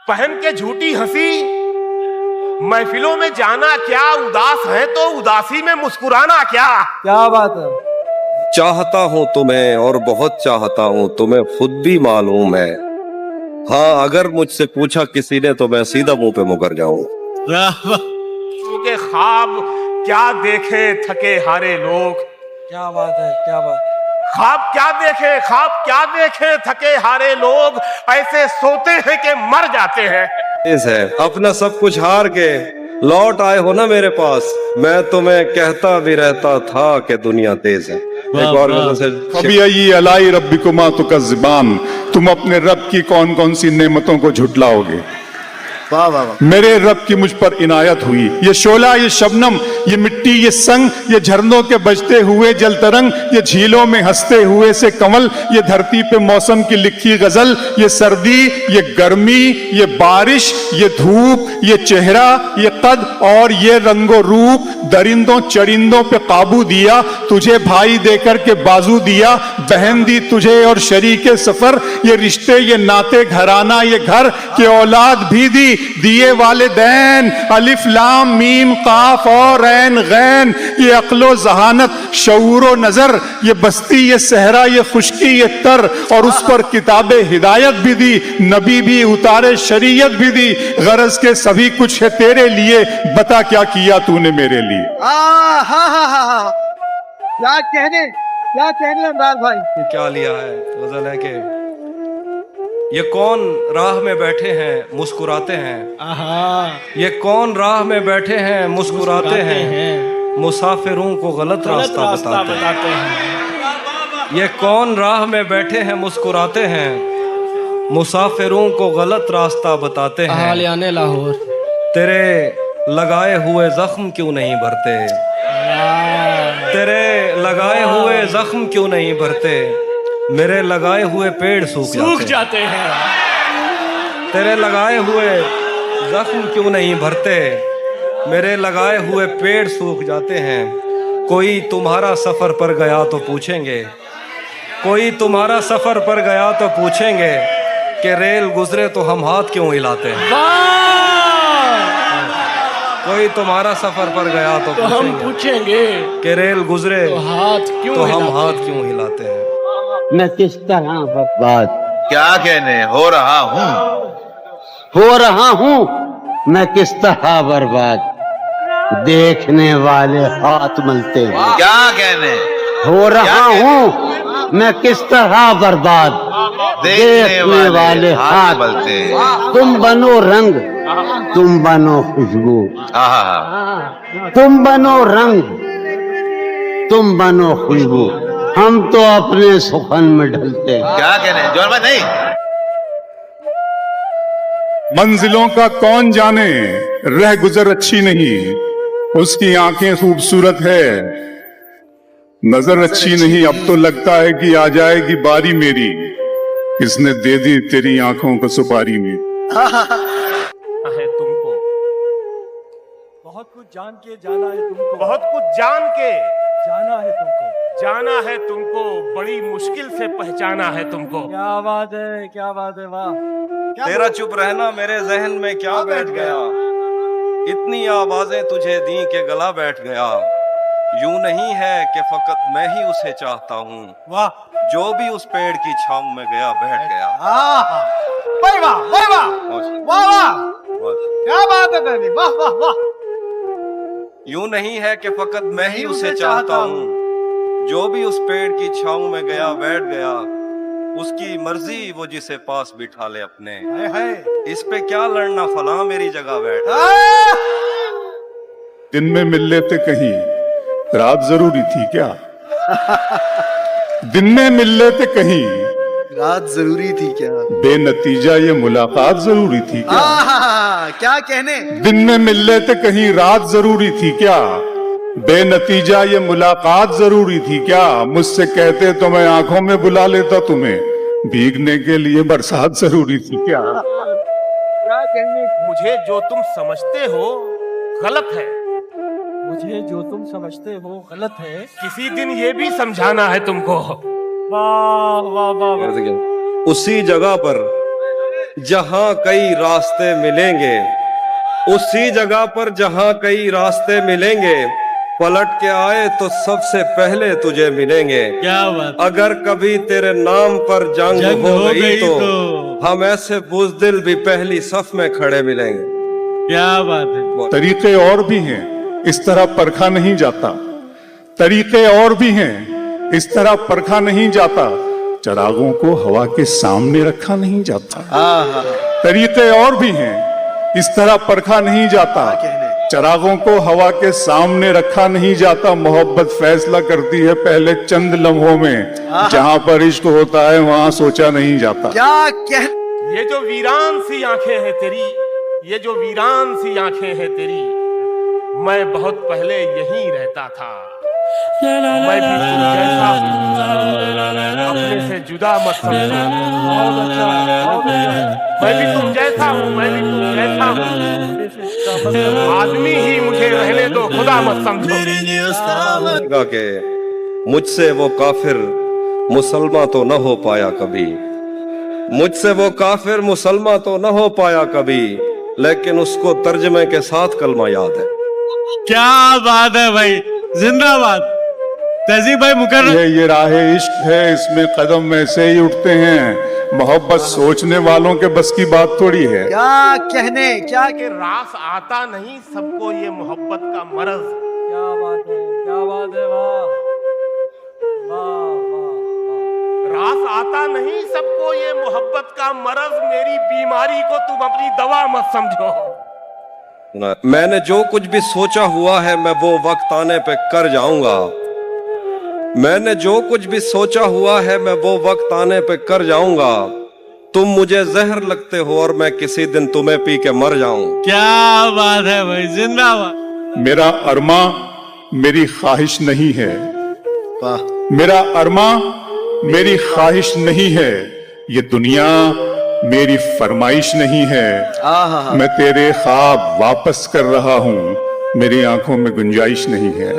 पहन के झूठी हंसी, महफिलों में जाना क्या, उदास है तो उदासी में मुस्कुराना क्या। क्या बात है। चाहता हूँ तुम्हें और बहुत चाहता हूँ, तुम्हें खुद भी मालूम है। हाँ, अगर मुझसे पूछा किसी ने तो मैं सीधा मुंह पे मुकर जाऊं। उनके ख्वाब क्या देखे थके हारे लोग। क्या बात है, क्या बात। ख्वाब क्या देखे, ख्वाब क्या देखे थके हारे लोग, ऐसे सोते हैं कि मर जाते हैं। तेज है, अपना सब कुछ हार के लौट आए हो ना मेरे पास। मैं तुम्हें कहता भी रहता था कि दुनिया तेज है। एक और गजल से फबिय्यी अलाई रब्बिकुमा तुकज़्ज़िबान, तुम अपने रब की कौन कौन सी नेमतों को झुटलाओगे। वाह वाह वाह। मेरे रब की मुझ पर इनायत हुई, ये शोला, ये शबनम, ये मिट्टी, ये संग, ये झरनों के बजते हुए जल तरंग, ये झीलों में हंसते हुए से कमल, ये धरती पे मौसम की लिखी गजल, ये सर्दी, ये गर्मी, ये बारिश, ये धूप, ये चेहरा, ये कद और ये रंगो रूप, दरिंदों चरिंदों पे काबू दिया, तुझे भाई देकर के बाजू दिया, बहन दी तुझे और शरीके सफर, ये रिश्ते, ये नाते, घराना, ये घर के औलाद भी दी, दिए वालिदैन, अलिफ लाम मीम काफ और ऐन गैन, ये अक्लो जहानत, शऊरो नजर, ये बस्ती, ये सहरा, ये खुशकी, ये तर, और उस पर किताबे हिदायत भी दी, नबी भी उतारे, शरीयत भी दी, गरज के सभी कुछ है तेरे लिए, बता क्या किया तूने मेरे लिए। हाँ हाँ हाँ, क्या कहने इमरान भाई। क्या लिया है गजल है कि ये कौन राह में बैठे हैं मुस्कुराते हैं। ये कौन राह में बैठे हैं मुस्कुराते हैं, मुसाफिरों को गलत रास्ता बताते हैं। ये कौन राह में बैठे हैं मुस्कुराते हैं, मुसाफिरों को गलत रास्ता बताते हैं। आलियाने लाहौर। तेरे लगाए हुए जख्म क्यों नहीं भरते, तेरे लगाए हुए जख्म क्यों नहीं भरते, मेरे लगाए हुए पेड़ सूख जाते हैं। तेरे लगाए हुए जख्म क्यों नहीं भरते, मेरे लगाए हुए पेड़ सूख जाते हैं। कोई तुम्हारा सफर पर गया तो पूछेंगे, कोई तुम्हारा सफर पर गया तो पूछेंगे कि रेल गुजरे तो हम हाथ क्यों हिलाते हैं। कोई तुम्हारा सफर पर गया तो हम पूछेंगे कि रेल गुजरे तो हम हाथ क्यों हिलाते हैं। मैं किस तरह बर्बाद, क्या कहने, हो रहा हूँ मैं किस तरह बर्बाद, देखने वाले हाथ मलते हैं। क्या कहने, हो रहा हूँ मैं किस तरह बर्बाद, देखने वाले हाथ मलते हैं। तुम बनो रंग, तुम बनो खुशबू, तुम बनो रंग, तुम बनो खुशबू, हम तो अपने सुखन में ढलते हैं। क्या कहने, जोर में नहीं। मंजिलों का कौन जाने, रह गुजर अच्छी नहीं, उसकी आंखें खूबसूरत है, नजर अच्छी नहीं। अब तो लगता है कि आ जाएगी बारी मेरी, किसने दे दी तेरी आंखों को सुपारी में। है तुमको बहुत कुछ जान के जाना है तुमको, बहुत कुछ जान के जाना है तुमको, जाना है तुमको, बड़ी मुश्किल से पहचाना है तुमको। क्या बात है, क्या बात है। वाह। तेरा चुप रहना मेरे जहन में क्या बैठ गया, इतनी आवाजें तुझे दी के गला बैठ गया। यूं नहीं है कि फकत मैं ही उसे चाहता हूँ, वाह जो भी उस पेड़ की छांव में गया बैठ गया। वाह वाह वाह वाह वाह, क्या बात है तेरी, वाह वाह वाह। यूं नहीं है कि फकत मैं ही उसे चाहता हूँ, जो भी उस पेड़ की छांव में गया बैठ गया। उसकी मर्जी वो जिसे पास बिठा ले अपने, इस पे क्या लड़ना, फला मेरी जगह बैठ। दिन में मिल लेते कहीं, रात जरूरी थी क्या। दिन में मिल लेते कहीं, रात जरूरी थी क्या। बेनतीजा ये मुलाकात जरूरी थी क्या। क्या कहने। दिन में मिल लेते कहीं, रात जरूरी थी क्या, बेनतीजा ये मुलाकात जरूरी थी क्या। मुझसे कहते तो मैं आंखों में बुला लेता तुम्हें, भीगने के लिए बरसात जरूरी थी क्या। क्या कहने। मुझे जो तुम समझते हो गलत है, मुझे जो तुम समझते हो गलत है, किसी दिन ये भी समझाना है तुमको। वाह वाह वाह वाह। उसी जगह पर जहां कई रास्ते मिलेंगे, उसी जगह पर जहां कई रास्ते मिलेंगे, पलट के आए तो सबसे पहले तुझे मिलेंगे। क्या बात, अगर कभी तेरे नाम पर जंग हो गई तो हम ऐसे बुज़दिल भी पहली सफ में खड़े मिलेंगे। क्या बात है। तरीके और भी हैं, इस तरह परखा नहीं जाता। तरीके और भी हैं, इस तरह परखा नहीं जाता। चिरागों को हवा के सामने रखा नहीं जाता। तरीके और भी हैं, इस तरह परखा नहीं जाता। चिरागों को हवा के सामने रखा नहीं जाता। मोहब्बत फैसला करती है पहले चंद लम्हों में, जहां पर इश्क होता है वहां सोचा नहीं जाता। क्या कह, ये जो वीरान सी आंखें हैं तेरी, ये जो वीरान सी आंखें हैं तेरी, मैं बहुत पहले यहीं रहता था। मैं भी तुम जैसा हूँ, अपने से जुदा मत समझो। मैं भी तुम जैसा हूँ, मैं भी तुम जैसा हूँ, आदमी ही मुझे रहने दो, खुदा मत समझो। के मुझसे वो काफिर मुसलमान तो न हो पाया कभी, मुझसे वो काफिर मुसलमान तो न हो पाया कभी, लेकिन उसको तर्जमे के साथ कलमा याद है। क्या बात है भाई, जिंदाबाद। तहजीब भाई मुकर्रम। ये राहे इश्क है, इसमें कदम ऐसे ही उठते हैं। मोहब्बत सोचने वालों के बस की बात थोड़ी है। क्या कहने, क्या कि रास आता नहीं सबको ये मोहब्बत का मरज। क्या बात है, क्या बात है, वाह वाह वाह। रास आता नहीं सबको ये मोहब्बत का मरज, मेरी बीमारी को तुम अपनी दवा मत समझो। मैंने जो कुछ भी सोचा हुआ है मैं वो वक्त आने पे कर जाऊंगा। मैंने जो कुछ भी सोचा हुआ है मैं वो वक्त आने पे कर जाऊंगा। तुम मुझे जहर लगते हो और मैं किसी दिन तुम्हें पी के मर जाऊं। क्या बात है भाई, जिंदाबाद। मेरा अरमा मेरी ख्वाहिश नहीं है। मेरा अरमा मेरी ख्वाहिश नहीं है। ये दुनिया मेरी फरमाइश नहीं है। मैं तेरे ख्वाब वापस कर रहा हूँ, मेरी आंखों में गुंजाइश नहीं है।